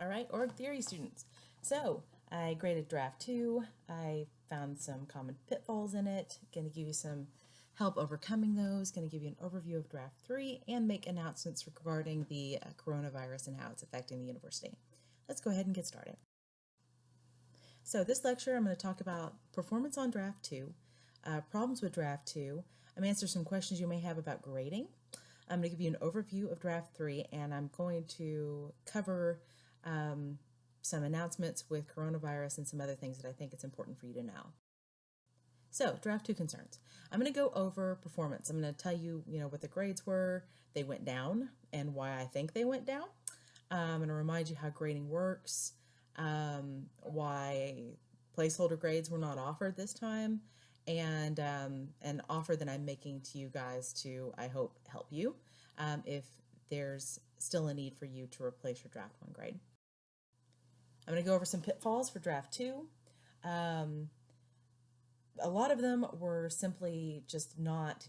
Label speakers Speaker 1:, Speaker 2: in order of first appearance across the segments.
Speaker 1: All right, org theory students. So I graded draft 2. I found some common pitfalls in it. Going to give you some help overcoming those. Going to give you an overview of draft 3 and make announcements regarding the coronavirus and how it's affecting the university. Let's go ahead and get started. So this lecture, I'm going to talk about performance on draft 2, problems with draft 2. I'm going to answer some questions you may have about grading. I'm going to give you an overview of draft 3, and I'm going to cover some announcements with coronavirus and some other things that I think it's important for you to know. So, draft 2 concerns. I'm going to go over performance. I'm going to tell you, what the grades were, they went down, and why I think they went down. I'm going to remind you how grading works, why placeholder grades were not offered this time, and an offer that I'm making to you guys to, I hope, help you if there's still a need for you to replace your draft 1 grade. I'm going to go over some pitfalls for draft 2. A lot of them were simply just not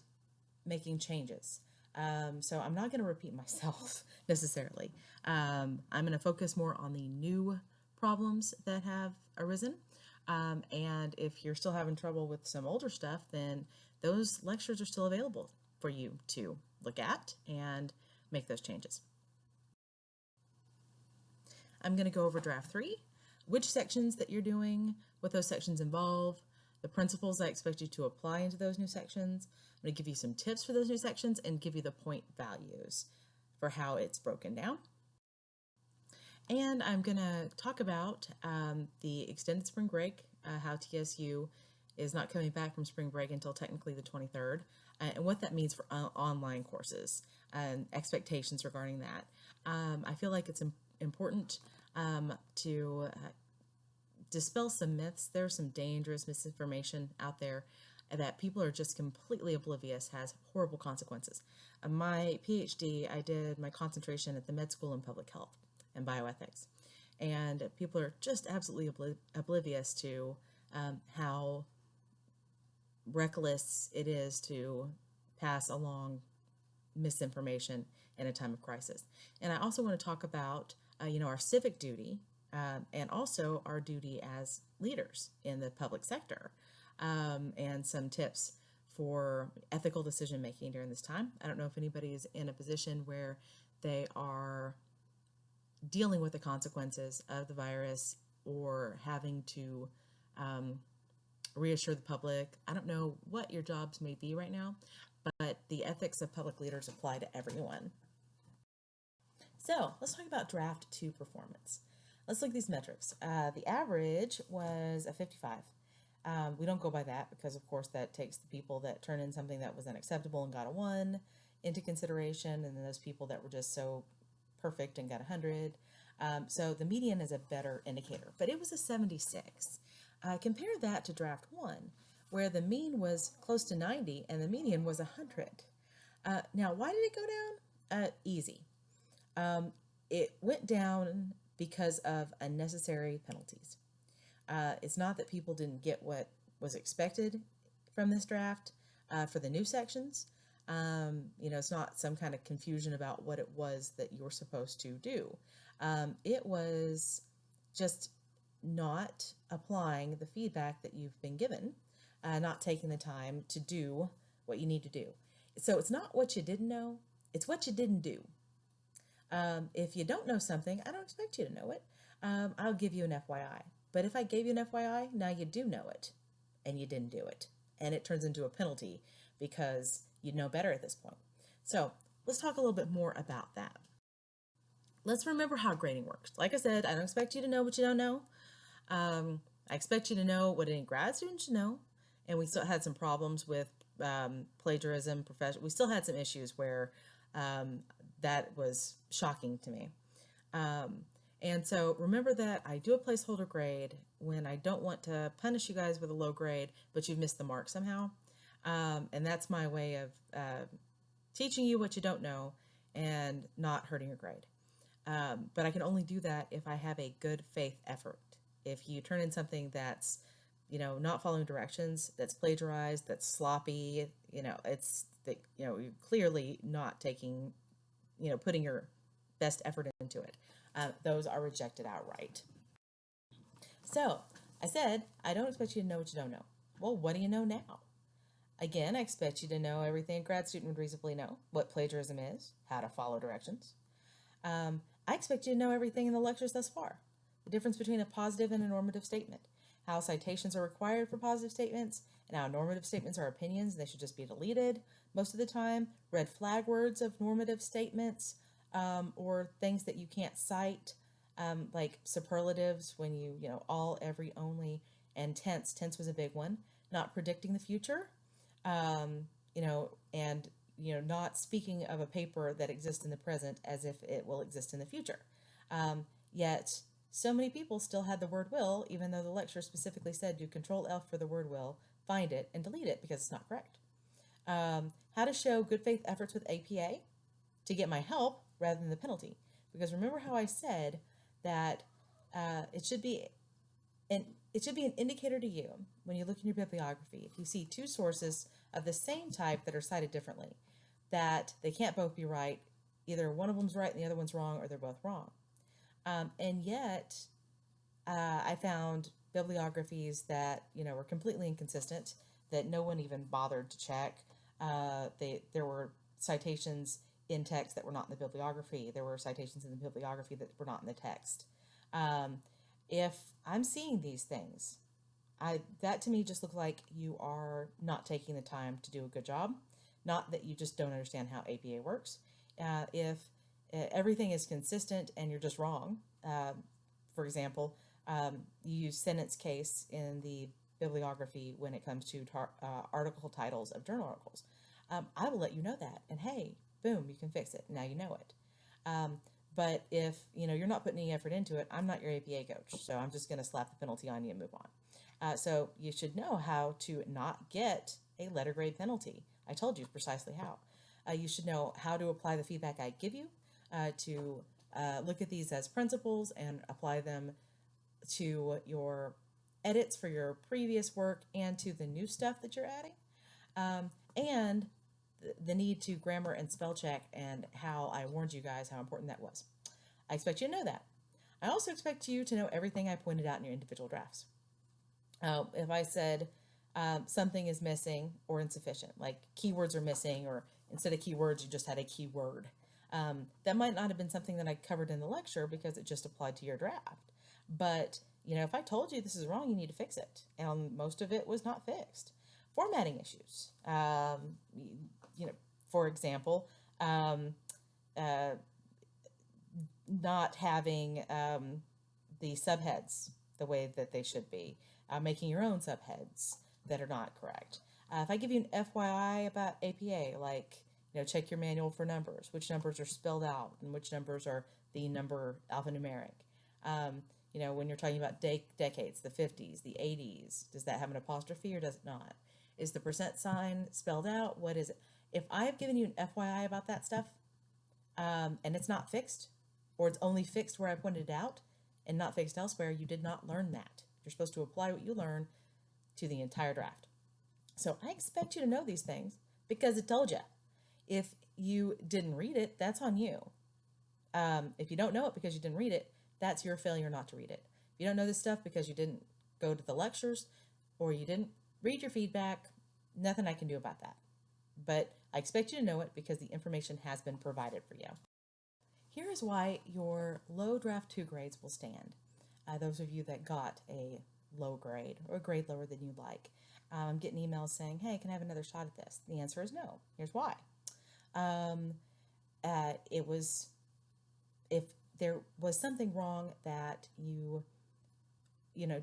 Speaker 1: making changes. So I'm not going to repeat myself necessarily. I'm going to focus more on the new problems that have arisen. And if you're still having trouble with some older stuff, then those lectures are still available for you to look at and make those changes. I'm going to go over draft 3, which sections that you're doing, what those sections involve, the principles I expect you to apply into those new sections. I'm going to give you some tips for those new sections and give you the point values for how it's broken down. And I'm going to talk about the extended spring break, how TSU is not coming back from spring break until technically the 23rd, and what that means for online courses and expectations regarding that. I feel like it's important to dispel some myths. There's some dangerous misinformation out there that people are just completely oblivious has horrible consequences. My PhD, I did my concentration at the med school in public health and bioethics, and people are just absolutely oblivious to how reckless it is to pass along misinformation in a time of crisis. And I also want to talk about our civic duty and also our duty as leaders in the public sector, and some tips for ethical decision making during this time. I don't know if anybody is in a position where they are dealing with the consequences of the virus or having to reassure the public. I don't know what your jobs may be right now, but the ethics of public leaders apply to everyone. So let's talk about draft 2 performance. Let's look at these metrics. The average was a 55. We don't go by that because, of course, that takes the people that turn in something that was unacceptable and got a 1 into consideration, and then those people that were just so perfect and got 100. So the median is a better indicator, but it was a 76. Compare that to draft 1, where the mean was close to 90 and the median was 100. Now, why did it go down? Easy. It went down because of unnecessary penalties. It's not that people didn't get what was expected from this draft for the new sections. It's not some kind of confusion about what it was that you were supposed to do. It was just not applying the feedback that you've been given, not taking the time to do what you need to do. So it's not what you didn't know, it's what you didn't do. If you don't know something, I don't expect you to know it. I'll give you an FYI. But if I gave you an FYI, now you do know it, and you didn't do it. And it turns into a penalty because you know better at this point. So let's talk a little bit more about that. Let's remember how grading works. Like I said, I don't expect you to know what you don't know. I expect you to know what any grad student should know. And we still had some problems with plagiarism. We still had some issues where that was shocking to me. And so remember that I do a placeholder grade when I don't want to punish you guys with a low grade, but you've missed the mark somehow. And that's my way of teaching you what you don't know and not hurting your grade. But I can only do that if I have a good faith effort. If you turn in something that's, not following directions, that's plagiarized, that's sloppy, it's that, you're clearly not taking, putting your best effort into it. those are rejected outright. So I said, I don't expect you to know what you don't know. Well, what do you know now? Again, I expect you to know everything a grad student would reasonably know, what plagiarism is, how to follow directions. I expect you to know everything in the lectures thus far. The difference between a positive and a normative statement, how citations are required for positive statements, and how normative statements are opinions, they should just be deleted most of the time. Red flag words of normative statements, or things that you can't cite, like superlatives when you all, every, only, and tense. Tense was a big one. Not predicting the future, and not speaking of a paper that exists in the present as if it will exist in the future. Yet, so many people still had the word will, even though the lecture specifically said do Control F for the word will, find it, and delete it because it's not correct. How to show good faith efforts with APA to get my help rather than the penalty. Because remember how I said that it should be an indicator to you when you look in your bibliography. If you see two sources of the same type that are cited differently, that they can't both be right. Either one of them's right and the other one's wrong, or they're both wrong. And yet, I found bibliographies that were completely inconsistent, that no one even bothered to check. There were citations in text that were not in the bibliography. There were citations in the bibliography that were not in the text. If I'm seeing these things, that to me just looks like you are not taking the time to do a good job, not that you just don't understand how APA works. If everything is consistent and you're just wrong, for example, you use sentence case in the bibliography when it comes to article titles of journal articles. I will let you know that, and hey, boom, you can fix it. Now you know it. But if you're not putting any effort into it, I'm not your APA coach, so I'm just going to slap the penalty on you and move on. So you should know how to not get a letter grade penalty. I told you precisely how. You should know how to apply the feedback I give you, to look at these as principles and apply them to your edits for your previous work and to the new stuff that you're adding, and the need to grammar and spell check, and how I warned you guys how important that was. I expect you to know that. I also expect you to know everything I pointed out in your individual drafts. If I said something is missing or insufficient, like keywords are missing, or instead of keywords, you just had a keyword, that might not have been something that I covered in the lecture because it just applied to your draft. But, if I told you this is wrong, you need to fix it. And most of it was not fixed. Formatting issues. For example, not having the subheads the way that they should be, making your own subheads that are not correct. If I give you an FYI about APA, like, check your manual for numbers, which numbers are spelled out and which numbers are the number alphanumeric. When you're talking about decades, the 50s, the 80s, does that have an apostrophe or does it not? Is the percent sign spelled out? What is it? If I have given you an FYI about that stuff, and it's not fixed, or it's only fixed where I pointed it out and not fixed elsewhere, you did not learn that. You're supposed to apply what you learn to the entire draft. So I expect you to know these things because it told you. If you didn't read it, that's on you. If you don't know it because you didn't read it, that's your failure not to read it. If you don't know this stuff because you didn't go to the lectures or you didn't read your feedback, nothing I can do about that. But I expect you to know it because the information has been provided for you. Here is why your low draft 2 grades will stand. Those of you that got a low grade or a grade lower than you'd like. I'm getting emails saying, hey, can I have another shot at this? The answer is no. Here's why. If there was something wrong that you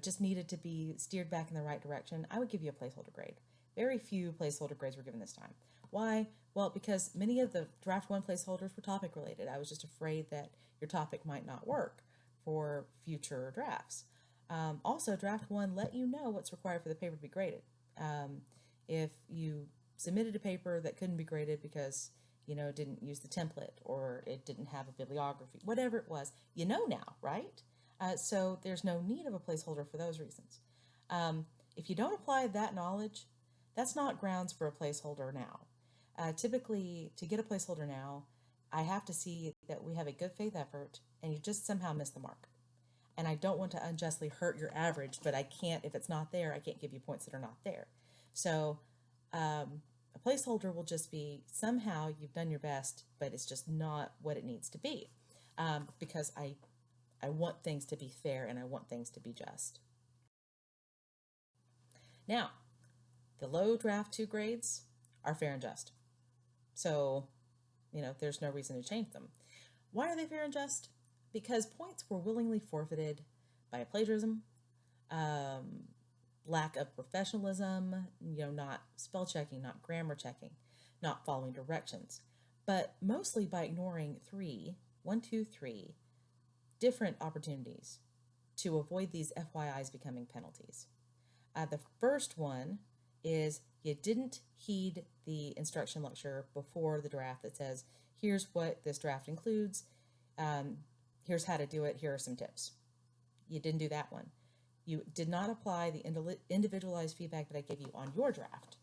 Speaker 1: just needed to be steered back in the right direction, I would give you a placeholder grade. Very few placeholder grades were given this time. Why? Well, because many of the draft 1 placeholders were topic related. I was just afraid that your topic might not work for future drafts. Also, draft 1 let you know what's required for the paper to be graded. If you submitted a paper that couldn't be graded because didn't use the template or it didn't have a bibliography, whatever it was, now, right? So there's no need of a placeholder for those reasons. If you don't apply that knowledge, that's not grounds for a placeholder now. Typically, to get a placeholder now, I have to see that we have a good faith effort and you just somehow miss the mark. And I don't want to unjustly hurt your average, but I can't, if it's not there, I can't give you points that are not there. So a placeholder will just be somehow you've done your best, but it's just not what it needs to be, because I want things to be fair and I want things to be just. Now, the low draft 2 grades are fair and just. So, there's no reason to change them. Why are they fair and just? Because points were willingly forfeited by plagiarism, lack of professionalism, not spell checking, not grammar checking, not following directions, but mostly by ignoring 3 different opportunities to avoid these FYIs becoming penalties. The first one is you didn't heed the instruction lecture before the draft that says, here's what this draft includes, here's how to do it, here are some tips. You didn't do that one. You did not apply the individualized feedback that I gave you on your draft.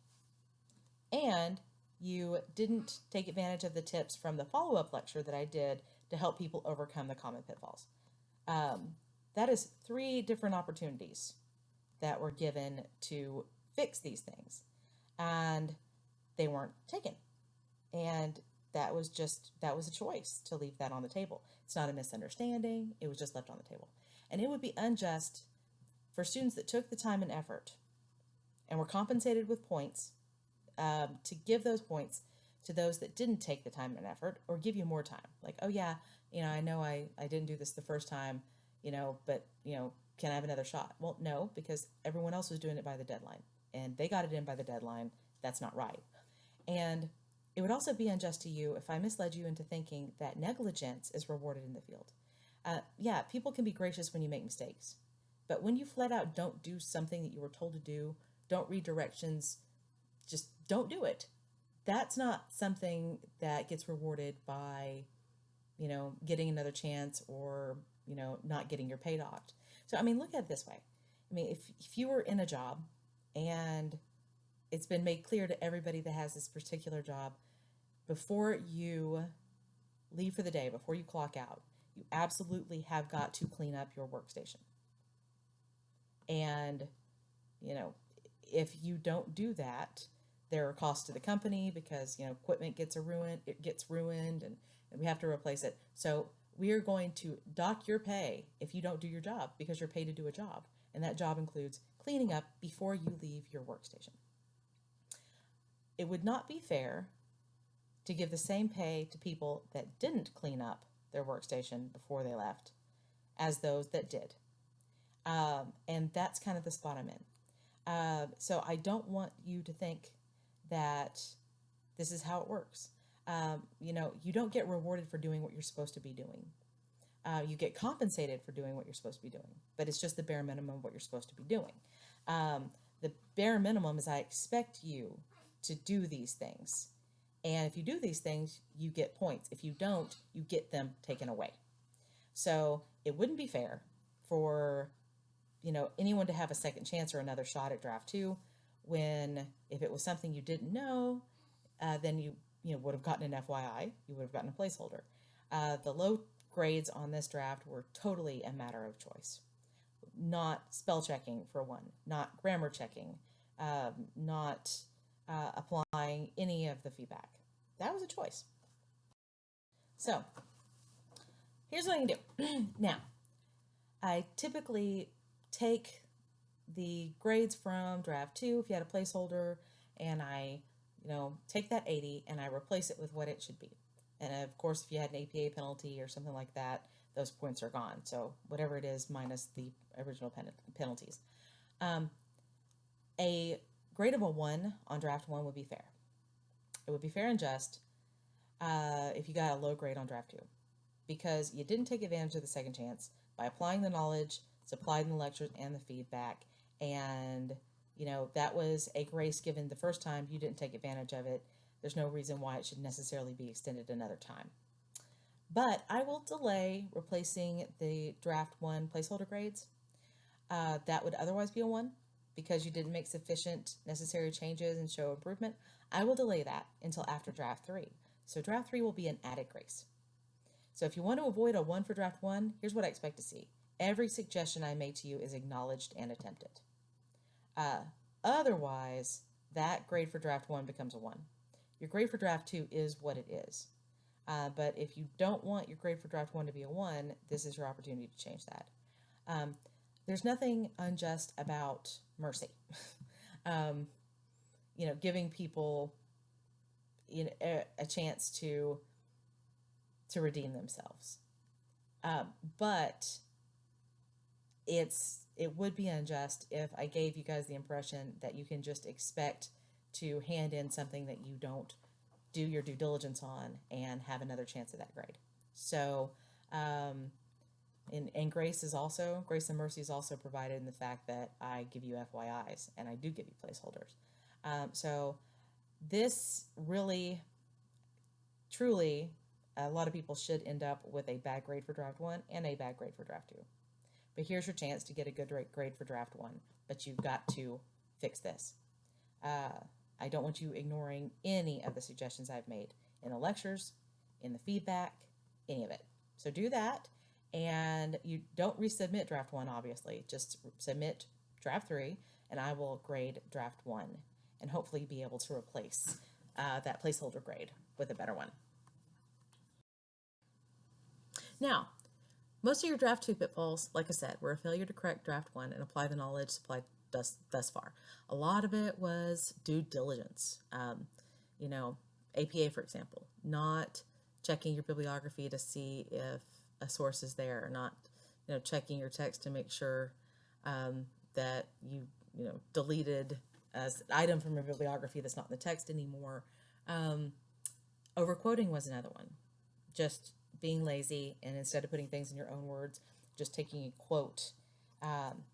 Speaker 1: And you didn't take advantage of the tips from the follow-up lecture that I did to help people overcome the common pitfalls. That is 3 different opportunities that were given to fix these things. And they weren't taken. And that was a choice to leave that on the table. It's not a misunderstanding. It was just left on the table. And it would be unjust for students that took the time and effort and were compensated with points to give those points to those that didn't take the time and effort or give you more time. Like, oh yeah, I know I didn't do this the first time, but, can I have another shot? Well, no, because everyone else was doing it by the deadline and they got it in by the deadline. That's not right. And it would also be unjust to you if I misled you into thinking that negligence is rewarded in the field. Yeah, people can be gracious when you make mistakes, but when you flat out don't do something that you were told to do, don't read directions, just don't do it. That's not something that gets rewarded by, getting another chance or, not getting your pay docked. So, look at it this way. If you were in a job and it's been made clear to everybody that has this particular job, before you leave for the day, before you clock out, you absolutely have got to clean up your workstation. And, if you don't do that, there are costs to the company because, equipment gets ruined and we have to replace it. So we are going to dock your pay if you don't do your job because you're paid to do a job. And that job includes cleaning up before you leave your workstation. It would not be fair to give the same pay to people that didn't clean up their workstation before they left as those that did. And that's kind of the spot I'm in. So I don't want you to think that this is how it works. You don't get rewarded for doing what you're supposed to be doing. You get compensated for doing what you're supposed to be doing, but it's just the bare minimum of what you're supposed to be doing. The bare minimum is I expect you to do these things. And if you do these things, you get points. If you don't, you get them taken away. So it wouldn't be fair for, anyone to have a second chance or another shot at draft 2 when if it was something you didn't know, then you would have gotten an FYI, you would have gotten a placeholder. The low grades on this draft were totally a matter of choice. Not spell checking for one, not grammar checking, not applying any of the feedback. That was a choice. So here's what I can do. Now, I typically take the grades from draft 2 if you had a placeholder, and I take that 80 and I replace it with what it should be. And of course, if you had an APA penalty or something like that, those points are gone. So whatever it is minus the original penalties. A grade of a 1 on draft 1 would be fair. It would be fair and just if you got a low grade on draft 2, because you didn't take advantage of the second chance by applying the knowledge supplied in the lectures and the feedback. And, that was a grace given the first time. You didn't take advantage of it. There's no reason why it should necessarily be extended another time. But I will delay replacing the draft 1 placeholder grades. That would otherwise be a 1 because you didn't make sufficient necessary changes and show improvement. I will delay that until after draft 3. So draft 3 will be an added grace. So if you want to avoid a 1 for draft 1, here's what I expect to see. Every suggestion I make to you is acknowledged and attempted. Otherwise, that grade for draft 1 becomes a 1. Your grade for draft 2 is what it is. But if you don't want your grade for draft 1 to be a 1, this is your opportunity to change that. There's nothing unjust about mercy. Giving people a chance to redeem themselves. But it would be unjust if I gave you guys the impression that you can just expect to hand in something that you don't do your due diligence on and have another chance at that grade. So, and grace and mercy is also provided in the fact that I give you FYIs and I do give you placeholders. So this really, truly, a lot of people should end up with a bad grade for draft 1 and a bad grade for draft 2. But here's your chance to get a good grade for draft 1, but you've got to fix this. I don't want you ignoring any of the suggestions I've made in the lectures, in the feedback, any of it. So do that, and you don't resubmit draft 1, obviously. Just submit draft 3, and I will grade draft 1, and hopefully be able to replace that placeholder grade with a better one. Now, most of your draft 2 pitfalls, like I said, were a failure to correct draft 1 and apply the knowledge supplied thus far. A lot of it was due diligence. APA, for example, not checking your bibliography to see if a source is there, not checking your text to make sure that you deleted an item from your bibliography that's not in the text anymore. Overquoting was another one. Just being lazy, and instead of putting things in your own words, just taking a quote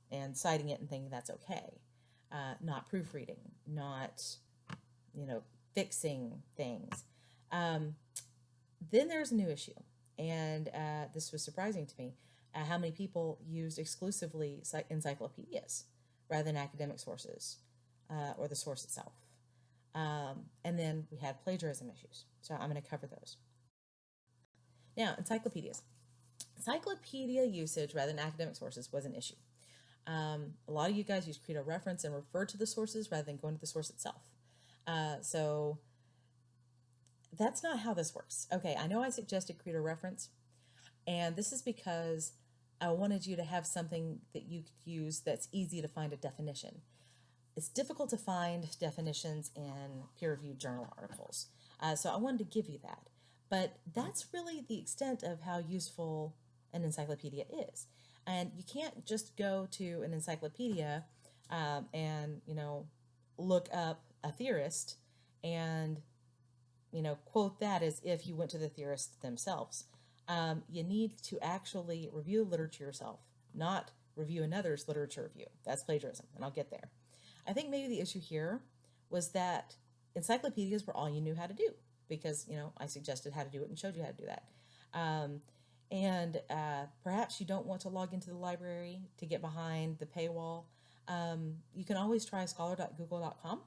Speaker 1: and citing it and thinking that's okay. Not proofreading, not fixing things. Then there's a new issue, and this was surprising to me, how many people used exclusively encyclopedias rather than academic sources or the source itself. And then we had plagiarism issues, so I'm going to cover those. Now, encyclopedias. Encyclopedia usage rather than academic sources was an issue. A lot of you guys use credo reference and refer to the sources rather than going to the source itself. So that's not how this works. Okay, I know I suggested credo reference, and this is because I wanted you to have something that you could use that's easy to find a definition. It's difficult to find definitions in peer-reviewed journal articles, so I wanted to give you that. But that's really the extent of how useful an encyclopedia is. And you can't just go to an encyclopedia and, look up a theorist and, quote that as if you went to the theorist themselves. You need to actually review the literature yourself, not review another's literature review. That's plagiarism, and I'll get there. I think maybe the issue here was that encyclopedias were all you knew how to do, because, I suggested how to do it and showed you how to do that. And perhaps you don't want to log into the library to get behind the paywall. You can always try scholar.google.com.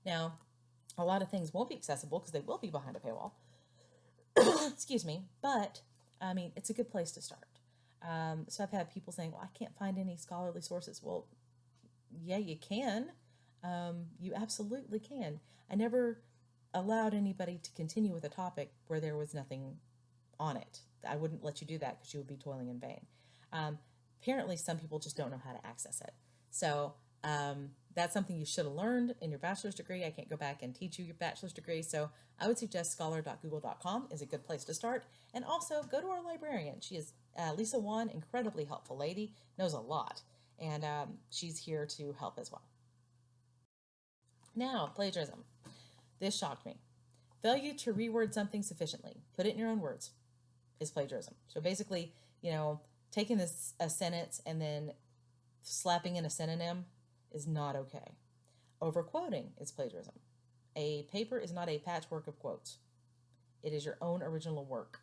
Speaker 1: Now, a lot of things won't be accessible because they will be behind a paywall. Excuse me. But, it's a good place to start. So I've had people saying, well, I can't find any scholarly sources. Well, yeah, you can. You absolutely can. I never allowed anybody to continue with a topic where there was nothing on it. I wouldn't let you do that because you would be toiling in vain. Apparently, some people just don't know how to access it. So that's something you should have learned in your bachelor's degree. I can't go back and teach you your bachelor's degree. So I would suggest scholar.google.com is a good place to start. And also go to our librarian. She is Lisa Wan, incredibly helpful lady, knows a lot. And she's here to help as well. Now, plagiarism. This shocked me. Failure to reword something sufficiently, put it in your own words, is plagiarism. So basically, taking a sentence and then slapping in a synonym is not okay. Overquoting is plagiarism. A paper is not a patchwork of quotes. It is your own original work.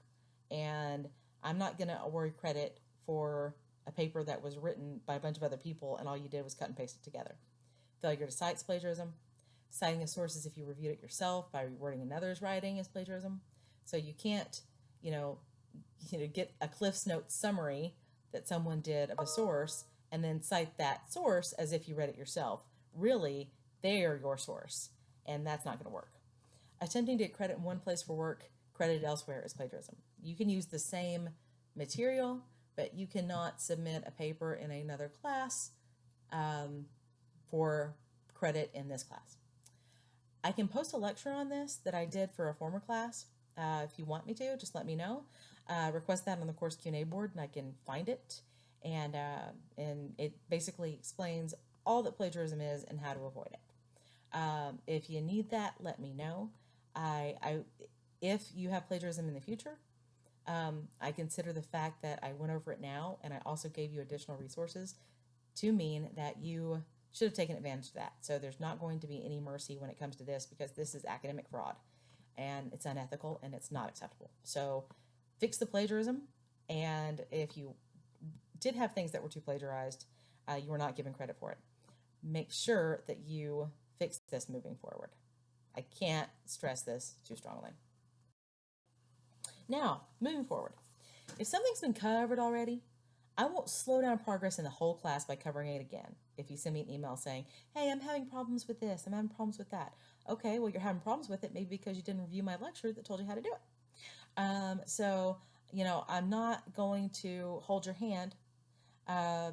Speaker 1: And I'm not going to award credit for a paper that was written by a bunch of other people and all you did was cut and paste it together. Failure to cite is plagiarism. Citing a source as if you reviewed it yourself by rewording another's writing is plagiarism. So you can't, get a Cliff's Notes summary that someone did of a source and then cite that source as if you read it yourself. Really, they are your source, and that's not going to work. Attempting to get credit in one place for work credited elsewhere is plagiarism. You can use the same material, but you cannot submit a paper in another class for credit in this class. I can post a lecture on this that I did for a former class. If you want me to, just let me know. Request that on the course Q&A board, and I can find it. And it basically explains all that plagiarism is and how to avoid it. If you need that, let me know. If you have plagiarism in the future, I consider the fact that I went over it now and I also gave you additional resources to mean that you should have taken advantage of that. So there's not going to be any mercy when it comes to this, because this is academic fraud and it's unethical and it's not acceptable. So fix the plagiarism, and if you did have things that were too plagiarized, you were not given credit for it. Make sure that you fix this moving forward. I can't stress this too strongly. Now, moving forward, if something's been covered already, I won't slow down progress in the whole class by covering it again. If you send me an email saying, hey, I'm having problems with this, I'm having problems with that. Okay, well, you're having problems with it maybe because you didn't review my lecture that told you how to do it. So, I'm not going to hold your hand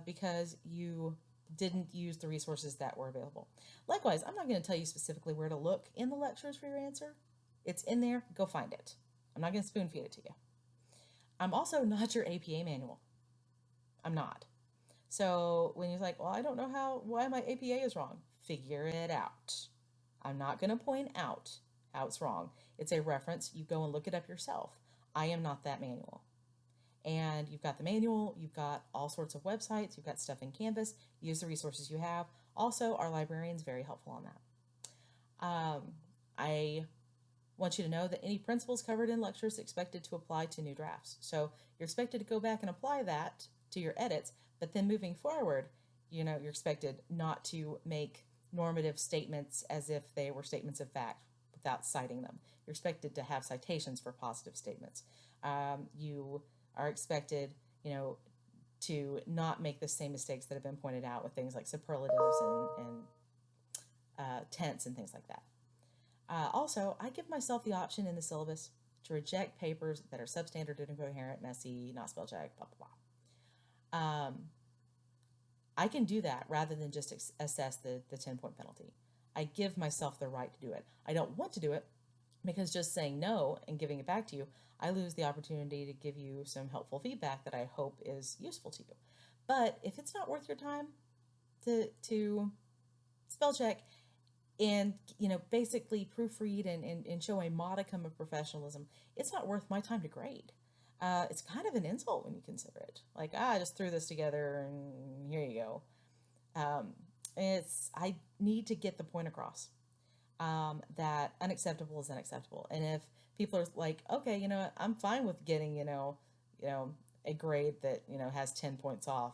Speaker 1: because you didn't use the resources that were available. Likewise, I'm not going to tell you specifically where to look in the lectures for your answer. It's in there. Go find it. I'm not going to spoon feed it to you. I'm also not your APA manual. I'm not. So when you're like, well, I don't know why my APA is wrong, figure it out. I'm not going to point out how it's wrong. It's a reference. You go and look it up yourself. I am not that manual. And you've got the manual, you've got all sorts of websites, you've got stuff in Canvas, use the resources you have. Also, our librarian's very helpful on that. I want you to know that any principles covered in lectures are expected to apply to new drafts. So you're expected to go back and apply that to your edits, but then moving forward, you're expected not to make normative statements as if they were statements of fact without citing them. You're expected to have citations for positive statements. You are expected, to not make the same mistakes that have been pointed out with things like superlatives and tense and things like that. Also, I give myself the option in the syllabus to reject papers that are substandard, incoherent, messy, not spell checked, blah, blah, blah. I can do that rather than just assess the 10-point penalty. I give myself the right to do it. I don't want to do it because just saying no and giving it back to you, I lose the opportunity to give you some helpful feedback that I hope is useful to you. But if it's not worth your time to spell check and basically proofread and show a modicum of professionalism, it's not worth my time to grade. It's kind of an insult when you consider it. Like, I just threw this together and here you go. I need to get the point across that unacceptable is unacceptable. And if people are like, okay, I'm fine with getting, a grade that, has 10 points off,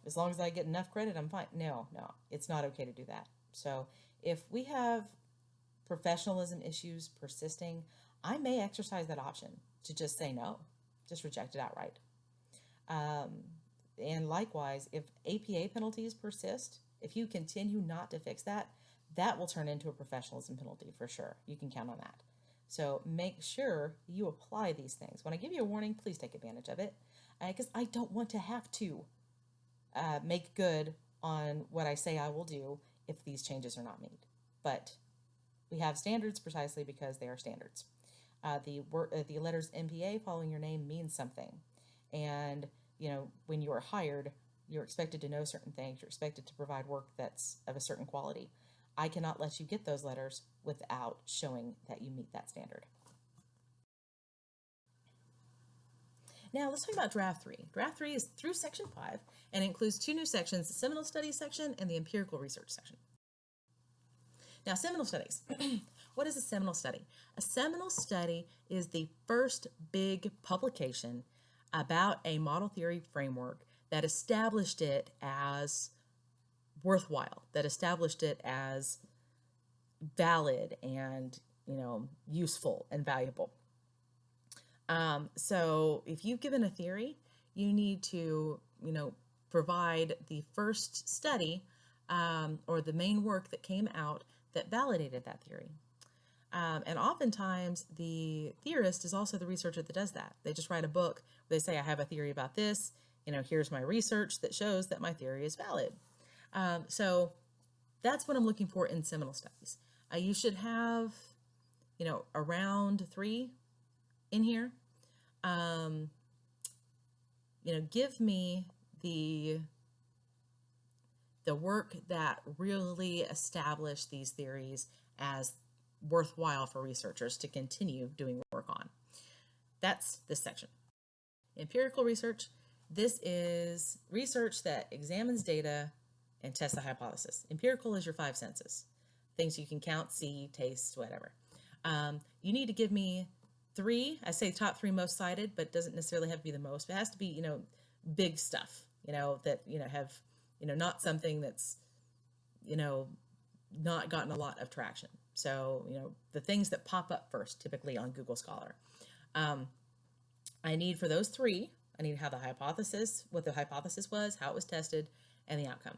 Speaker 1: as long as I get enough credit, I'm fine. No, it's not okay to do that. So if we have professionalism issues persisting, I may exercise that option to just say no, just reject it outright. And likewise, if APA penalties persist, if you continue not to fix that, that will turn into a professionalism penalty for sure. You can count on that. So make sure you apply these things. When I give you a warning, please take advantage of it, because I don't want to have to make good on what I say I will do if these changes are not made. But we have standards precisely because they are standards. The letters MPA following your name means something. And, when you are hired, you're expected to know certain things. You're expected to provide work that's of a certain quality. I cannot let you get those letters without showing that you meet that standard. Now let's talk about Draft 3. Draft 3 is through Section 5 and includes two new sections, the Seminal Studies section and the Empirical Research section. Now, Seminal Studies. What is a seminal study? A seminal study is the first big publication about a model theory framework that established it as worthwhile, that established it as valid and, useful and valuable. So if you've given a theory, you need to, provide the first study or the main work that came out that validated that theory. And oftentimes the theorist is also the researcher that does that. They just write a book. They say, I have a theory about this. Here's my research that shows that my theory is valid. So that's what I'm looking for in seminal studies. You should have, around 3 in here. Give me the work that really established these theories as worthwhile for researchers to continue doing work on. That's this section. Empirical research. This is research that examines data and tests a hypothesis. Empirical is your 5 senses. Things you can count, see, taste, whatever. You need to give me 3. I say top 3 most cited, but it doesn't necessarily have to be the most. It has to be, big stuff, that, have, not something that's, not gotten a lot of traction. So, the things that pop up first, typically on Google Scholar. I need for those 3, I need what the hypothesis was, how it was tested, and the outcome.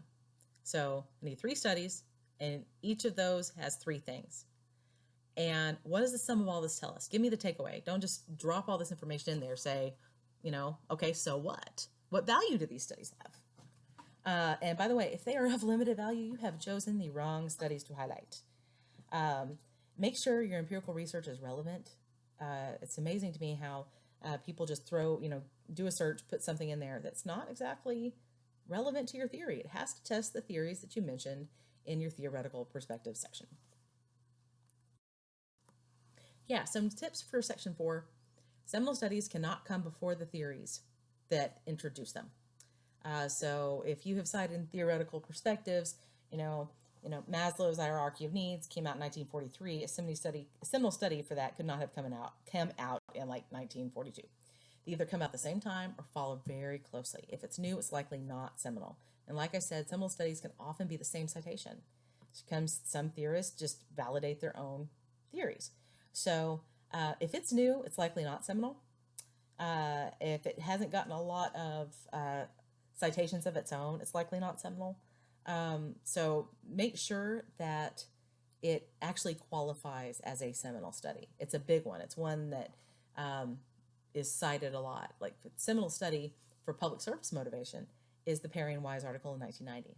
Speaker 1: So I need 3 studies, and each of those has 3 things. And what does the sum of all this tell us? Give me the takeaway. Don't just drop all this information in there. Say, okay, so what? What value do these studies have? And by the way, if they are of limited value, you have chosen the wrong studies to highlight. Make sure your empirical research is relevant. It's amazing to me how people just throw, do a search, put something in there that's not exactly relevant to your theory. It has to test the theories that you mentioned in your theoretical perspective section. Yeah, some tips for section 4. Seminal studies cannot come before the theories that introduce them. So if you have cited theoretical perspectives, Maslow's hierarchy of needs came out in 1943. A seminal study for that could not have come out in like 1942. They either come out the same time or follow very closely. If it's new, it's likely not seminal. And like I said, seminal studies can often be the same citation. Some theorists just validate their own theories. So if it's new, it's likely not seminal. If it hasn't gotten a lot of citations of its own, it's likely not seminal. So make sure that it actually qualifies as a seminal study. It's a big one. It's one that is cited a lot. Like the seminal study for public service motivation is the Perry and Wise article in 1990.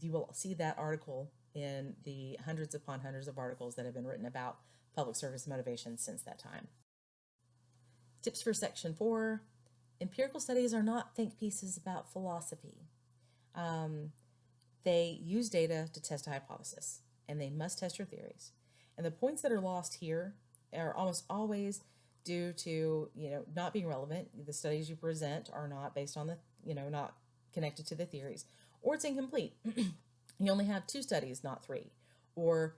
Speaker 1: You will see that article in the hundreds upon hundreds of articles that have been written about public service motivation since that time. Tips for section 4. Empirical studies are not think pieces about philosophy. They use data to test a hypothesis, and they must test your theories. And the points that are lost here are almost always due to, not being relevant. The studies you present are not based on not connected to the theories, or it's incomplete. You only have 2 studies, not 3. Or,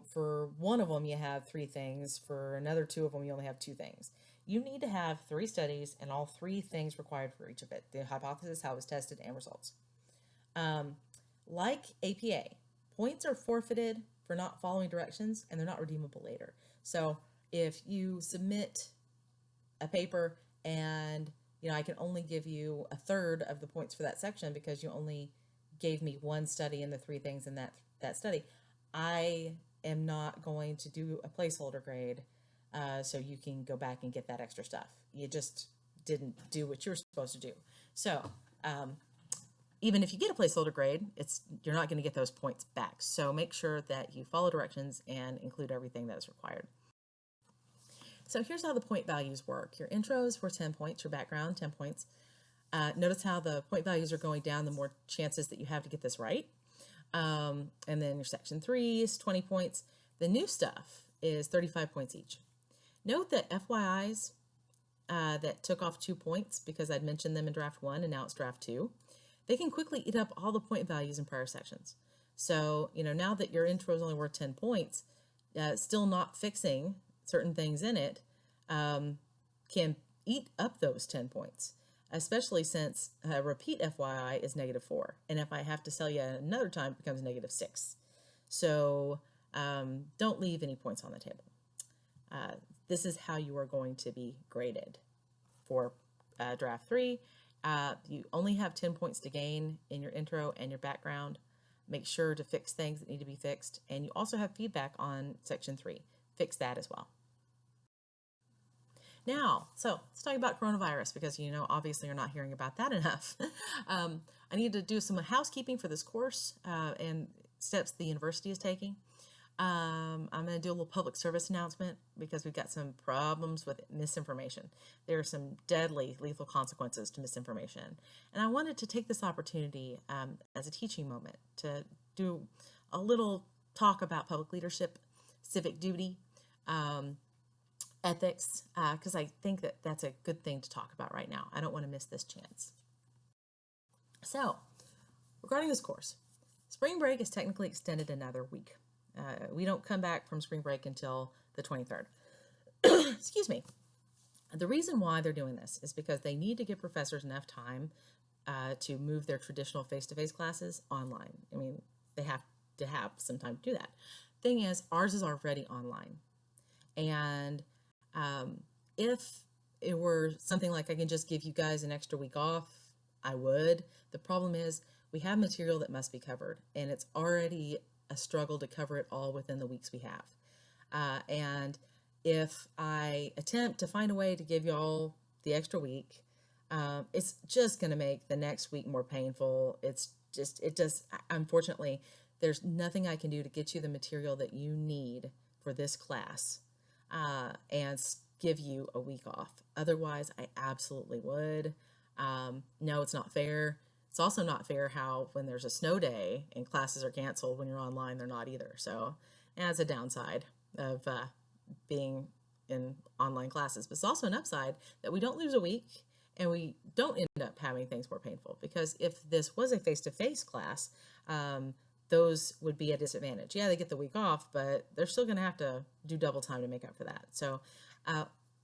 Speaker 1: for one of them you have 3 things, for another 2 of them you only have 2 things. You need to have 3 studies and all 3 things required for each of it: the hypothesis, how it was tested, and results. Like APA, points are forfeited for not following directions, and they're not redeemable later. So if you submit a paper and, I can only give you a third of the points for that section because you only gave me 1 study and the 3 things in that study, I am not going to do a placeholder grade so you can go back and get that extra stuff. You just didn't do what you were supposed to do. So even if you get a placeholder grade, you're not going to get those points back. So make sure that you follow directions and include everything that is required. So here's how the point values work. Your intros were 10 points, your background 10 points. Notice how the point values are going down the more chances that you have to get this right. And then your section 3 is 20 points. The new stuff is 35 points each. Note that FYIs that took off 2 points because I'd mentioned them in draft 1 and now it's draft 2. They can quickly eat up all the point values in prior sections. So, now that your intro is only worth 10 points, still not fixing certain things in it can eat up those 10 points, especially since repeat FYI is -4. And if I have to sell you another time, it becomes -6. So don't leave any points on the table. this is how you are going to be graded for draft 3. You only have 10 points to gain in your intro and your background. Make sure to fix things that need to be fixed. And you also have feedback on section 3. Fix that as well. Now, so let's talk about coronavirus, because, obviously you're not hearing about that enough. I need to do some housekeeping for this course and steps the university is taking. I'm going to do a little public service announcement because we've got some problems with misinformation. There are some deadly, lethal consequences to misinformation. And I wanted to take this opportunity as a teaching moment to do a little talk about public leadership, civic duty, ethics, because I think that that's a good thing to talk about right now. I don't want to miss this chance. So, regarding this course, spring break is technically extended another week. We don't come back from spring break until the 23rd. Excuse me. The reason why they're doing this is because they need to give professors enough time to move their traditional face-to-face classes online. I mean, they have to have some time to do that. Thing is, ours is already online. And if it were something like I can just give you guys an extra week off, I would. The problem is we have material that must be covered, and it's already a struggle to cover it all within the weeks we have. And if I attempt to find a way to give y'all the extra week, it's just going to make the next week more painful. Unfortunately, there's nothing I can do to get you the material that you need for this class and give you a week off. Otherwise, I absolutely would. No, it's not fair. It's also not fair how when there's a snow day and classes are canceled when you're online, they're not either. So that's a downside of being in online classes. But it's also an upside that we don't lose a week and we don't end up having things more painful. Because if this was a face-to-face class, those would be a disadvantage. Yeah, they get the week off, but they're still going to have to do double time to make up for that. So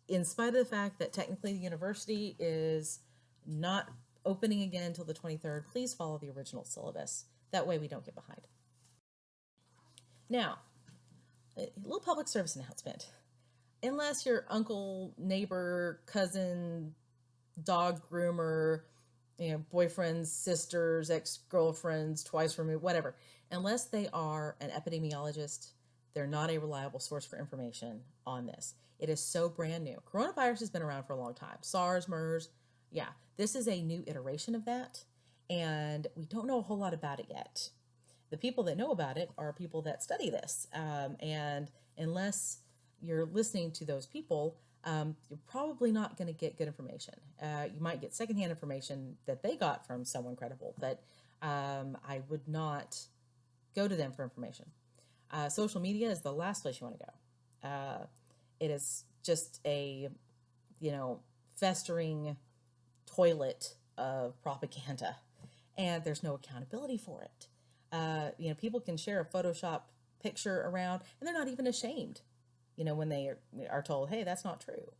Speaker 1: in spite of the fact that technically the university is not opening again until the 23rd, please follow the original syllabus. That way we don't get behind. Now, a little public service announcement. Unless your uncle, neighbor, cousin, dog groomer, boyfriends, sisters, ex-girlfriends, twice removed, whatever, unless they are an epidemiologist, they're not a reliable source for information on this. It is so brand new. Coronavirus has been around for a long time. SARS, MERS, yeah, this is a new iteration of that, and we don't know a whole lot about it yet. The people that know about it are people that study this, and unless you're listening to those people, you're probably not going to get good information. You might get secondhand information that they got from someone credible, but I would not go to them for information. Social media is the last place you want to go. It is just a, festering toilet of propaganda, and there's no accountability for it. People can share a Photoshop picture around, and they're not even ashamed, when they are told, hey, that's not true.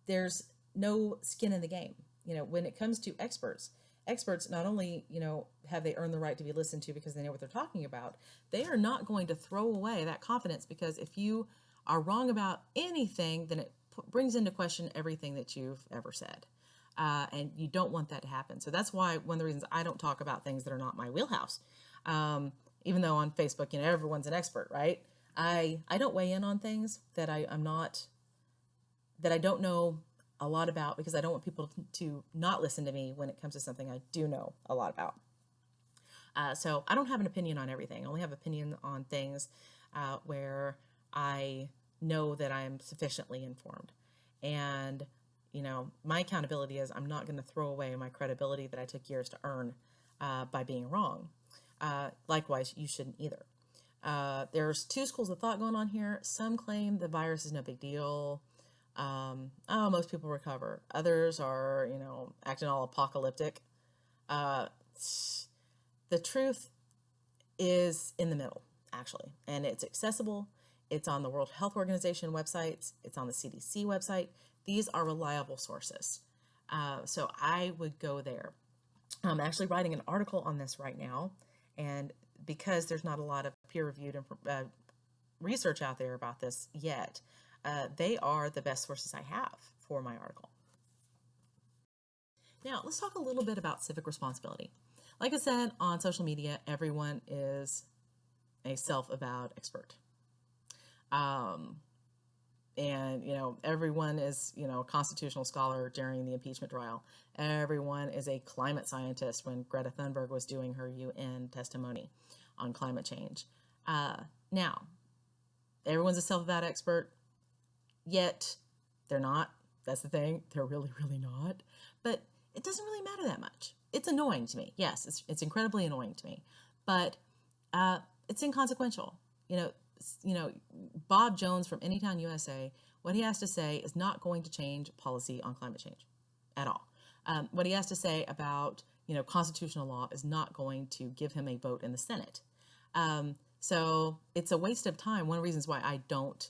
Speaker 1: There's no skin in the game. When it comes to experts not only, have they earned the right to be listened to because they know what they're talking about, they are not going to throw away that confidence, because if you are wrong about anything, then it brings into question everything that you've ever said. And you don't want that to happen. So that's why one of the reasons I don't talk about things that are not my wheelhouse. Even though on Facebook, everyone's an expert, right? I don't weigh in on things that I don't know a lot about, because I don't want people to not listen to me when it comes to something I do know a lot about. So I don't have an opinion on everything. I only have opinion on things where I know that I am sufficiently informed. And, my accountability is I'm not going to throw away my credibility that I took years to earn by being wrong. Likewise, you shouldn't either. There's two schools of thought going on here. Some claim the virus is no big deal. Most people recover. Others are, acting all apocalyptic. The truth is in the middle, actually, and it's accessible. It's on the World Health Organization websites. It's on the CDC website. These are reliable sources. So I would go there. I'm actually writing an article on this right now, and because there's not a lot of peer-reviewed research out there about this yet. They are the best sources I have for my article. Now, let's talk a little bit about civic responsibility. Like I said, on social media, everyone is a self-avowed expert. And, everyone is, a constitutional scholar during the impeachment trial. Everyone is a climate scientist when Greta Thunberg was doing her UN testimony on climate change. Now, everyone's a self-avowed expert, yet they're not. That's the thing. They're really, really not. But it doesn't really matter that much. It's annoying to me. Yes, it's incredibly annoying to me. But it's inconsequential. Bob Jones from Anytown, USA, what he has to say is not going to change policy on climate change at all. What he has to say about, constitutional law is not going to give him a vote in the Senate. So it's a waste of time. One of the reasons why I don't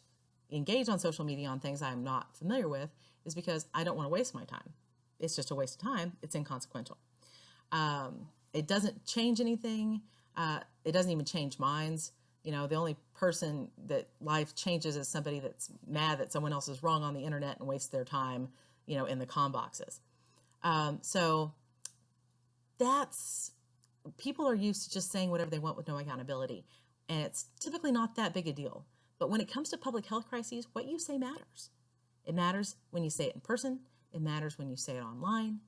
Speaker 1: engage on social media on things I'm not familiar with is because I don't want to waste my time. It's just a waste of time. It's inconsequential. It doesn't change anything. It doesn't even change minds. The only person that life changes is somebody that's mad that someone else is wrong on the internet and wastes their time, in the com boxes. So people are used to just saying whatever they want with no accountability. And it's typically not that big a deal. But when it comes to public health crises, what you say matters. It matters when you say it in person. It matters when you say it online.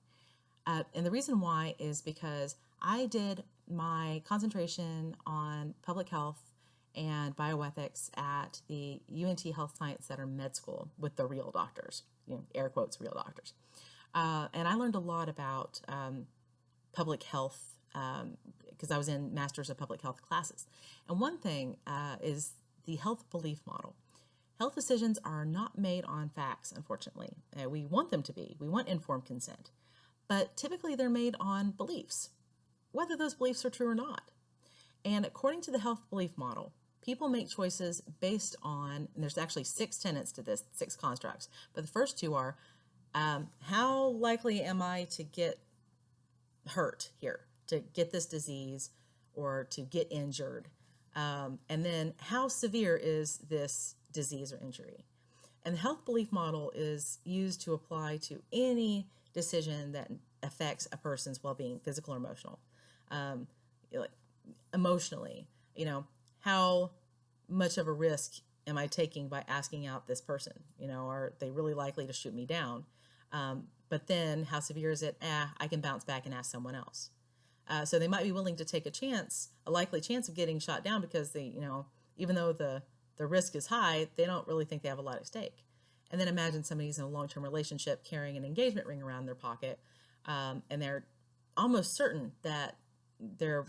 Speaker 1: And the reason why is because I did my concentration on public health and bioethics at the UNT Health Science Center Med School with the real doctors, air quotes, real doctors. And I learned a lot about public health because I was in Masters of Public Health classes. And one thing is the health belief model. Health decisions are not made on facts, unfortunately. We want them to be. We want informed consent. But typically they're made on beliefs, whether those beliefs are true or not. And according to the health belief model, people make choices based on, and there's actually 6 tenets to this, 6 constructs. But the first 2 are, how likely am I to get hurt here, to get this disease or to get injured? And then how severe is this disease or injury? And the health belief model is used to apply to any decision that affects a person's well-being, physical or emotional. Emotionally, how much of a risk am I taking by asking out this person? Are they really likely to shoot me down? But then how severe is it? I can bounce back and ask someone else. So they might be willing to take a likely chance of getting shot down because they, even though the risk is high, they don't really think they have a lot at stake. And then imagine somebody's in a long-term relationship carrying an engagement ring around their pocket, and they're almost certain that their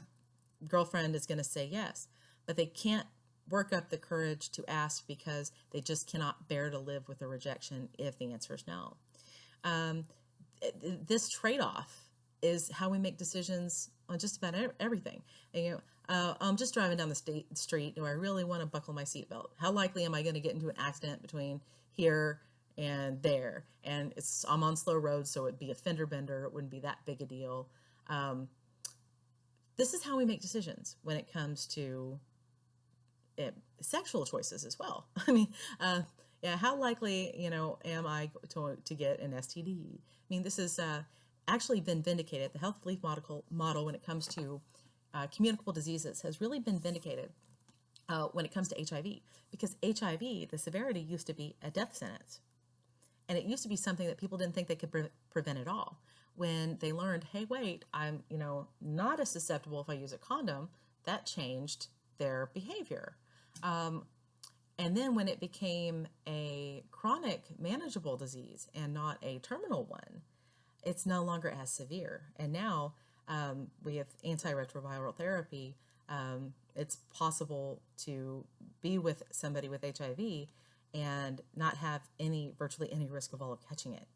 Speaker 1: girlfriend is going to say yes, but they can't work up the courage to ask because they just cannot bear to live with the rejection if the answer is no. This trade-off is how we make decisions on just about everything. And, I'm just driving down the street. Do I really want to buckle my seatbelt? How likely am I going to get into an accident between here and there? And I'm on slow roads, so it'd be a fender bender. It wouldn't be that big a deal. This is how we make decisions when it comes to sexual choices as well. I mean, how likely, am I to get an STD? I mean, this has actually been vindicated. The health belief model when it comes to communicable diseases has really been vindicated when it comes to HIV, because HIV, the severity used to be a death sentence. And it used to be something that people didn't think they could prevent at all. When they learned, hey, wait, I'm, not as susceptible if I use a condom, that changed their behavior. And then when it became a chronic manageable disease and not a terminal one, it's no longer as severe. And now with antiretroviral therapy, it's possible to be with somebody with HIV and not have virtually any risk of all of catching it.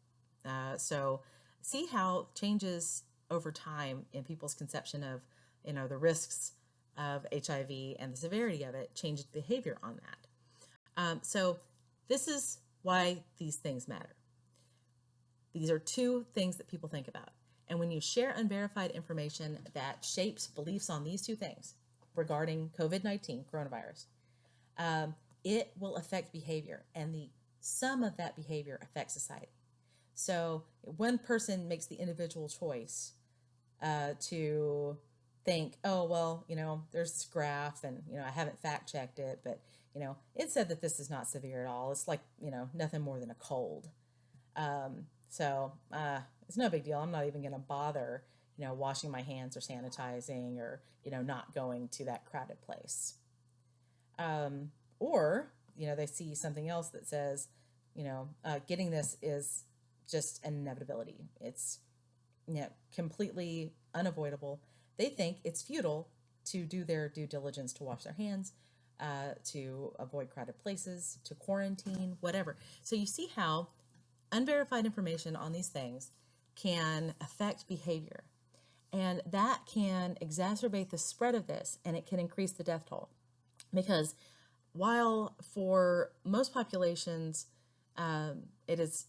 Speaker 1: So see how changes over time in people's conception of, the risks of HIV and the severity of it changed behavior on that. So this is why these things matter. These are 2 things that people think about. And when you share unverified information that shapes beliefs on these 2 things regarding COVID-19, coronavirus, it will affect behavior, and the sum of that behavior affects society. So one person makes the individual choice to think, oh, well, there's this graph and, I haven't fact checked it, but, it said that this is not severe at all. It's like, nothing more than a cold. So it's no big deal. I'm not even going to bother, washing my hands or sanitizing or, not going to that crowded place. Or, they see something else that says, getting this is just an inevitability. It's, completely unavoidable. They think it's futile to do their due diligence to wash their hands, to avoid crowded places, to quarantine, whatever. So you see how unverified information on these things can affect behavior. And that can exacerbate the spread of this, and it can increase the death toll. Because while for most populations, it is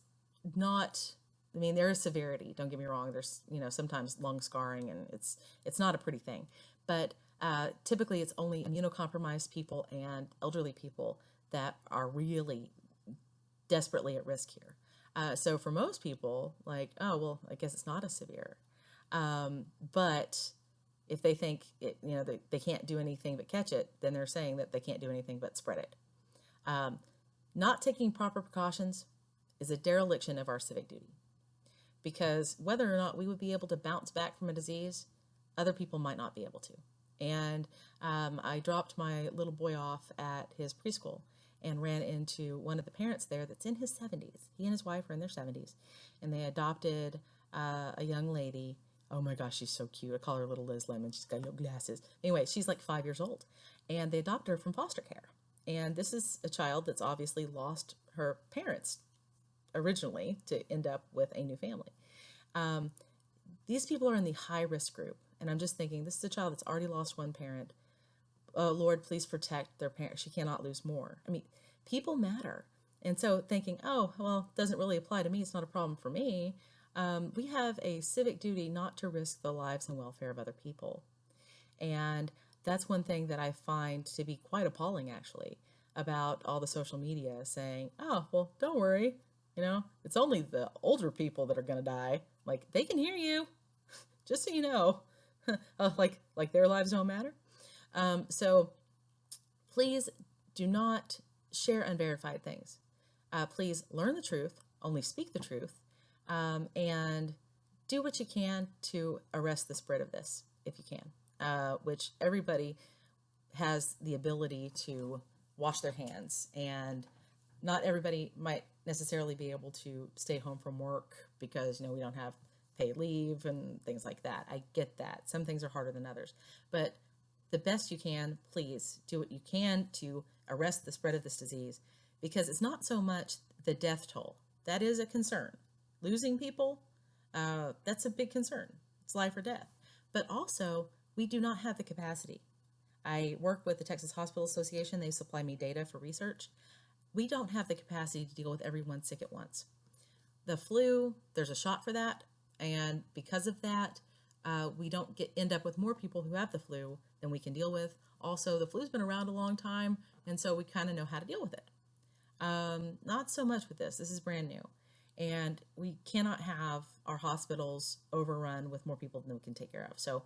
Speaker 1: not, there is severity, don't get me wrong. There's, sometimes lung scarring, and it's not a pretty thing. But typically it's only immunocompromised people and elderly people that are really desperately at risk here. So for most people, like, oh, well, I guess it's not as severe. But if they think it, they can't do anything but catch it, then they're saying that they can't do anything but spread it. Not taking proper precautions is a dereliction of our civic duty, because whether or not we would be able to bounce back from a disease, other people might not be able to. And I dropped my little boy off at his preschool and ran into one of the parents there that's in his 70s. He and his wife are in their 70s, and they adopted a young lady. Oh my gosh, she's so cute. I call her little Liz Lemon. She's got no glasses. Anyway, she's like 5 years old, and they adopted her from foster care. And this is a child that's obviously lost her parents originally to end up with a new family. These people are in the high-risk group, and I'm just thinking, this is a child that's already lost one parent. Oh, Lord, please protect their parents. She cannot lose more. People matter. And so thinking, oh, well, it doesn't really apply to me. It's not a problem for me. We have a civic duty not to risk the lives and welfare of other people. And that's one thing that I find to be quite appalling, actually, about all the social media saying, oh, well, don't worry. It's only the older people that are going to die. Like, they can hear you, just so you know. like their lives don't matter. So please do not share unverified things. Please learn the truth, only speak the truth, and do what you can to arrest the spread of this, if you can, which everybody has the ability to wash their hands, and not everybody might necessarily be able to stay home from work because, we don't have paid leave and things like that. I get that. Some things are harder than others, but the best you can, please do what you can to arrest the spread of this disease, because it's not so much the death toll. That is a concern. Losing people, that's a big concern. It's life or death. But also, we do not have the capacity. I work with the Texas Hospital Association. They supply me data for research. We don't have the capacity to deal with everyone sick at once. The flu, there's a shot for that. And because of that, we don't end up with more people who have the flu than we can deal with. Also, the flu's been around a long time, and so we kind of know how to deal with it. Not so much with this. This is brand new. And we cannot have our hospitals overrun with more people than we can take care of. So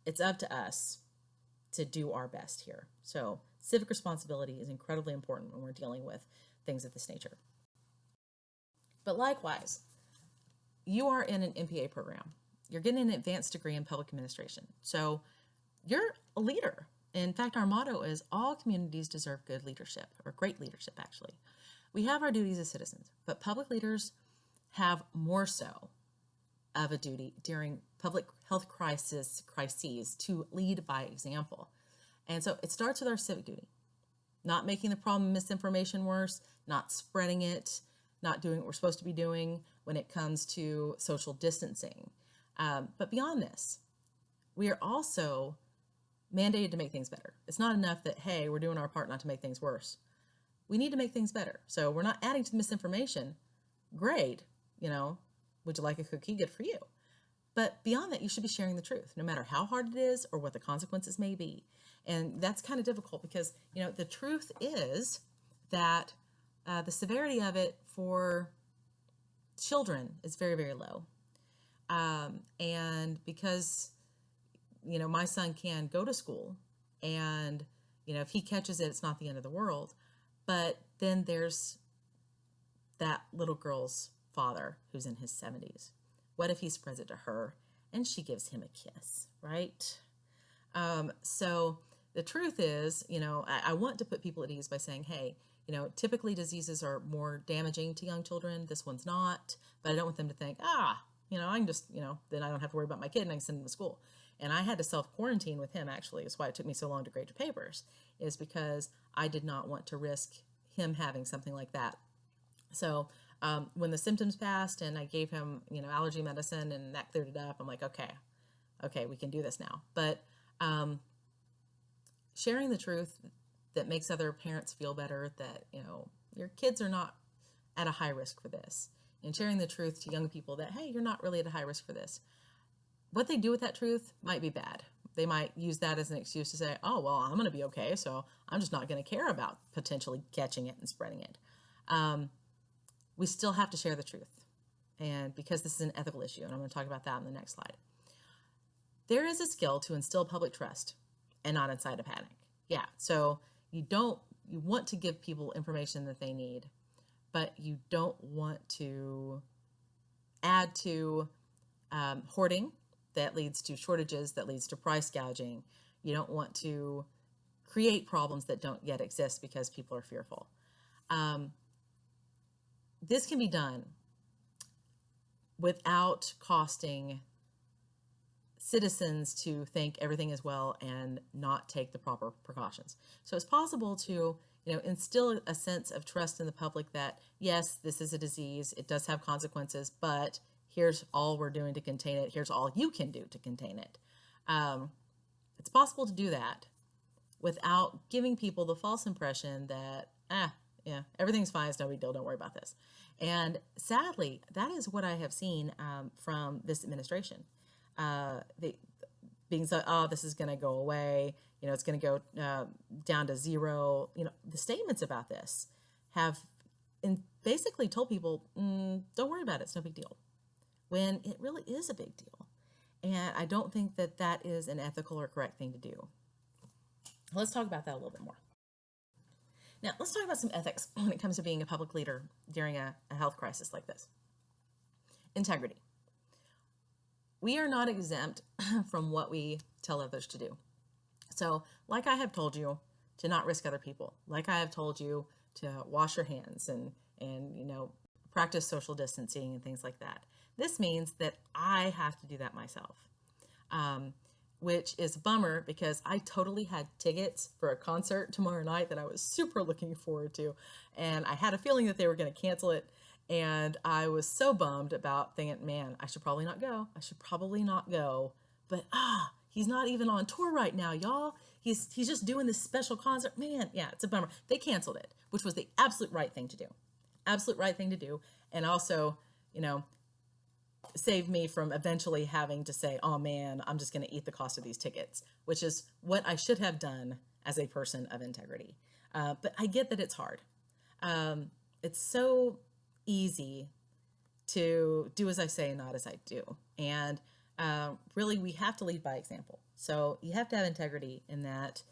Speaker 1: it's up to us to do our best here. So civic responsibility is incredibly important when we're dealing with things of this nature. But likewise, you are in an MPA program. You're getting an advanced degree in public administration. So you're a leader. In fact, our motto is all communities deserve good leadership, or great leadership, actually. We have our duties as citizens, but public leaders have more so of a duty during public health crises to lead by example. And so it starts with our civic duty, not making the problem of misinformation worse, not spreading it, not doing what we're supposed to be doing when it comes to social distancing. But beyond this, we are also mandated to make things better. It's not enough that, hey, we're doing our part not to make things worse. We need to make things better. So we're not adding to the misinformation. Great. Would you like a cookie? Good for you. But beyond that, you should be sharing the truth, no matter how hard it is or what the consequences may be. And that's kind of difficult because, the truth is that the severity of it for children is very, very low. And because, my son can go to school and, if he catches it, it's not the end of the world. But then there's that little girl's father who's in his 70s. What if he spreads it to her and she gives him a kiss, right? So the truth is, I want to put people at ease by saying, hey, typically diseases are more damaging to young children. This one's not, but I don't want them to think, I can just, then I don't have to worry about my kid and I can send him to school. And I had to self-quarantine with him, actually. That's why it took me so long to grade your papers, is because I did not want to risk him having something like that. So when the symptoms passed and I gave him, allergy medicine and that cleared it up, I'm like, okay, we can do this now. But sharing the truth that makes other parents feel better, that, your kids are not at a high risk for this, and sharing the truth to young people that, hey, you're not really at a high risk for this. What they do with that truth might be bad. They might use that as an excuse to say, oh, well, I'm going to be okay, so I'm just not going to care about potentially catching it and spreading it. We still have to share the truth, and because this is an ethical issue, and I'm going to talk about that in the next slide. There is a skill to instill public trust and not incite a panic. Yeah, so you want to give people information that they need, but you don't want to add to hoarding that leads to shortages, that leads to price gouging. You don't want to create problems that don't yet exist because people are fearful. This can be done without costing citizens to think everything is well and not take the proper precautions. So it's possible to, instill a sense of trust in the public that, yes, this is a disease, it does have consequences, but here's all we're doing to contain it. Here's all you can do to contain it. It's possible to do that without giving people the false impression that, everything's fine, it's no big deal, don't worry about this. And sadly, that is what I have seen from this administration. Being so, this is going to go away, it's going to go down to zero. The statements about this have basically told people, don't worry about it, it's no big deal, when it really is a big deal. And I don't think that that is an ethical or correct thing to do. Let's talk about that a little bit more. Now, let's talk about some ethics when it comes to being a public leader during a health crisis like this. Integrity. We are not exempt from what we tell others to do. So, like I have told you, to not risk other people. Like I have told you, to wash your hands and practice social distancing and things like that. This means that I have to do that myself, which is a bummer because I totally had tickets for a concert tomorrow night that I was super looking forward to. And I had a feeling that they were going to cancel it. And I was so bummed about thinking, man, I should probably not go. But he's not even on tour right now, y'all. He's just doing this special concert. Man, yeah, it's a bummer. They canceled it, which was the absolute right thing to do. Absolute right thing to do. And also, saved me from eventually having to say, oh man, I'm just going to eat the cost of these tickets, which is what I should have done as a person of integrity. But I get that it's hard. It's so easy to do as I say and not as I do. And really, we have to lead by example. So you have to have integrity in that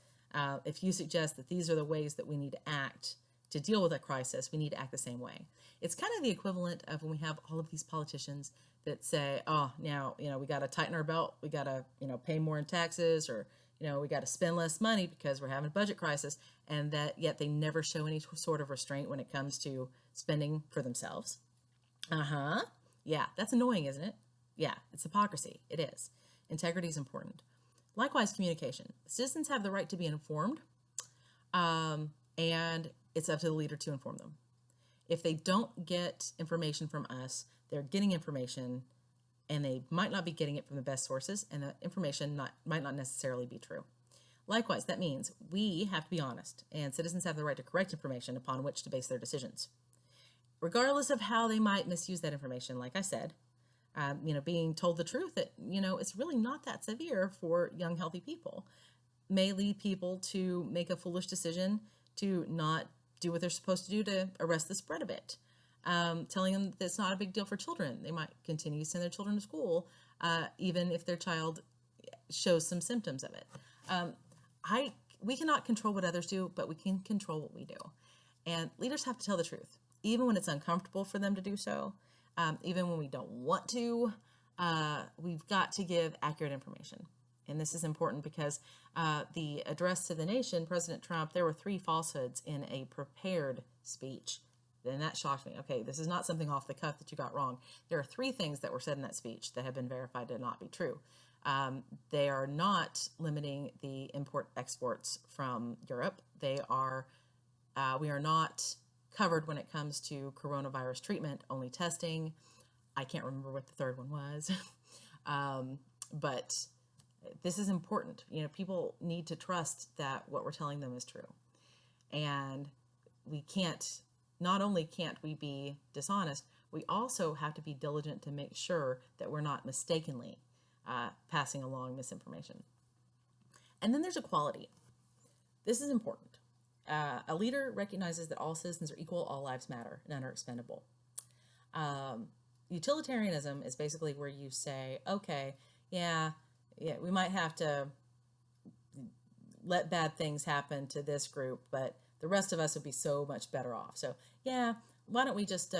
Speaker 1: if you suggest that these are the ways that we need to act to deal with a crisis, we need to act the same way. It's kind of the equivalent of when we have all of these politicians that say, oh, now, we got to tighten our belt. We got to, pay more in taxes, or, we got to spend less money because we're having a budget crisis. And that yet they never show any sort of restraint when it comes to spending for themselves. Yeah, that's annoying, isn't it? Yeah, it's hypocrisy. It is. Integrity is important. Likewise, communication. Citizens have the right to be informed, and it's up to the leader to inform them. If they don't get information from us, they're getting information, and they might not be getting it from the best sources, and the information might not necessarily be true. Likewise, that means we have to be honest, and citizens have the right to correct information upon which to base their decisions. Regardless of how they might misuse that information, like I said, Being told the truth that, it's really not that severe for young, healthy people may lead people to make a foolish decision to not do what they're supposed to do to arrest the spread of it. Telling them that it's not a big deal for children. They might continue to send their children to school, even if their child shows some symptoms of it. We cannot control what others do, but we can control what we do. And leaders have to tell the truth, even when it's uncomfortable for them to do so, even when we don't want to. We've got to give accurate information. And this is important because the address to the nation, President Trump, there were 3 falsehoods in a prepared speech. And that shocked me. Okay, this is not something off the cuff that you got wrong. There are 3 things that were said in that speech that have been verified to not be true. They are not limiting the import-exports from Europe. We are not covered when it comes to coronavirus treatment, only testing. I can't remember what the third one was. But this is important. People need to trust that what we're telling them is true. And not only can't we be dishonest, we also have to be diligent to make sure that we're not mistakenly passing along misinformation. And then there's equality. This is important. A leader recognizes that all citizens are equal, all lives matter, none are expendable. Utilitarianism is basically where you say, okay, yeah, we might have to let bad things happen to this group, but the rest of us would be so much better off. So yeah, why don't we just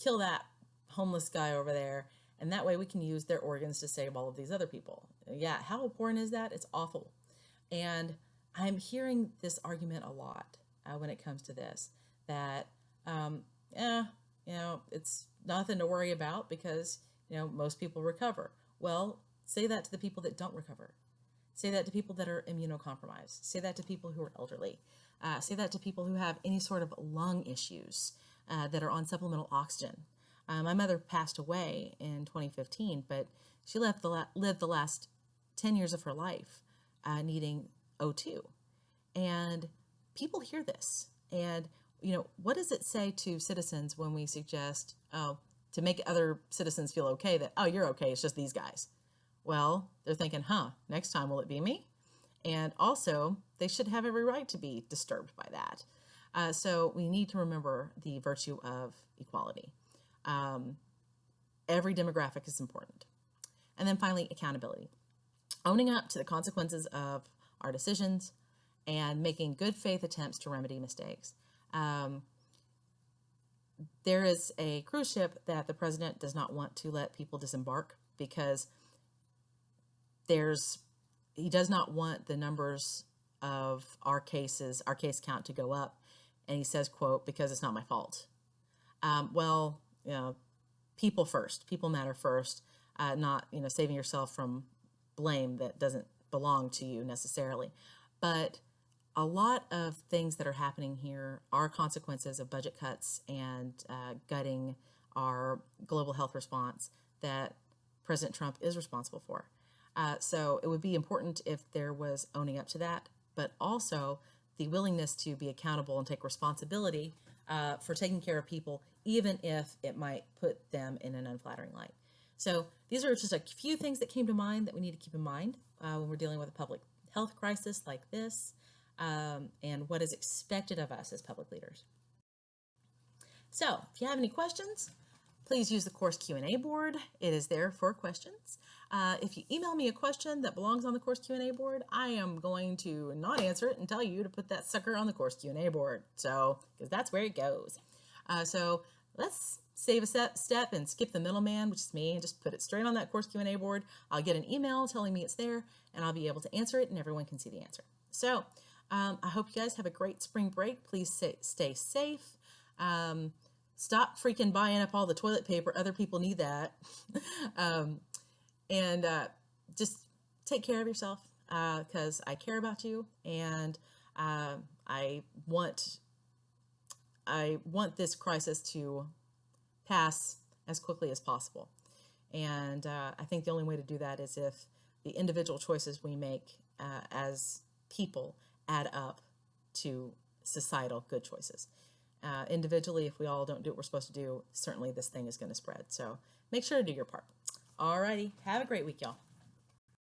Speaker 1: kill that homeless guy over there, and that way we can use their organs to save all of these other people. Yeah, how important is that? It's awful. And I'm hearing this argument a lot when it comes to this, that, it's nothing to worry about because, most people recover. Well, say that to the people that don't recover. Say that to people that are immunocompromised. Say that to people who are elderly. Say that to people who have any sort of lung issues that are on supplemental oxygen. My mother passed away in 2015, but she lived the last 10 years of her life needing O2. And people hear this. And, what does it say to citizens when we suggest, to make other citizens feel okay that, you're okay, it's just these guys? Well, they're thinking, next time will it be me? And also, they should have every right to be disturbed by that. So we need to remember the virtue of equality. Every demographic is important. And then finally, accountability. Owning up to the consequences of our decisions and making good faith attempts to remedy mistakes. There is a cruise ship that the president does not want to let people disembark because he does not want the numbers of our case count to go up. And he says, quote, because it's not my fault. People first, people matter first, not, saving yourself from blame that doesn't belong to you necessarily. But a lot of things that are happening here are consequences of budget cuts and gutting our global health response that President Trump is responsible for. So it would be important if there was owning up to that, but also the willingness to be accountable and take responsibility for taking care of people, even if it might put them in an unflattering light. So these are just a few things that came to mind that we need to keep in mind when we're dealing with a public health crisis like this, and what is expected of us as public leaders. So if you have any questions, please use the course Q&A board. It is there for questions. If you email me a question that belongs on the course Q&A board, I am going to not answer it and tell you to put that sucker on the course Q&A board. So, because that's where it goes. So let's save a step and skip the middleman, which is me, and just put it straight on that course Q&A board. I'll get an email telling me it's there, and I'll be able to answer it, and everyone can see the answer. So I hope you guys have a great spring break. Please stay safe. Stop freaking buying up all the toilet paper. Other people need that. And just take care of yourself because I care about you, and I want this crisis to pass as quickly as possible. And I think the only way to do that is if the individual choices we make as people add up to societal good choices. Individually, if we all don't do what we're supposed to do, certainly this thing is going to spread. So Make sure to do your part. Alrighty, have a great week, y'all.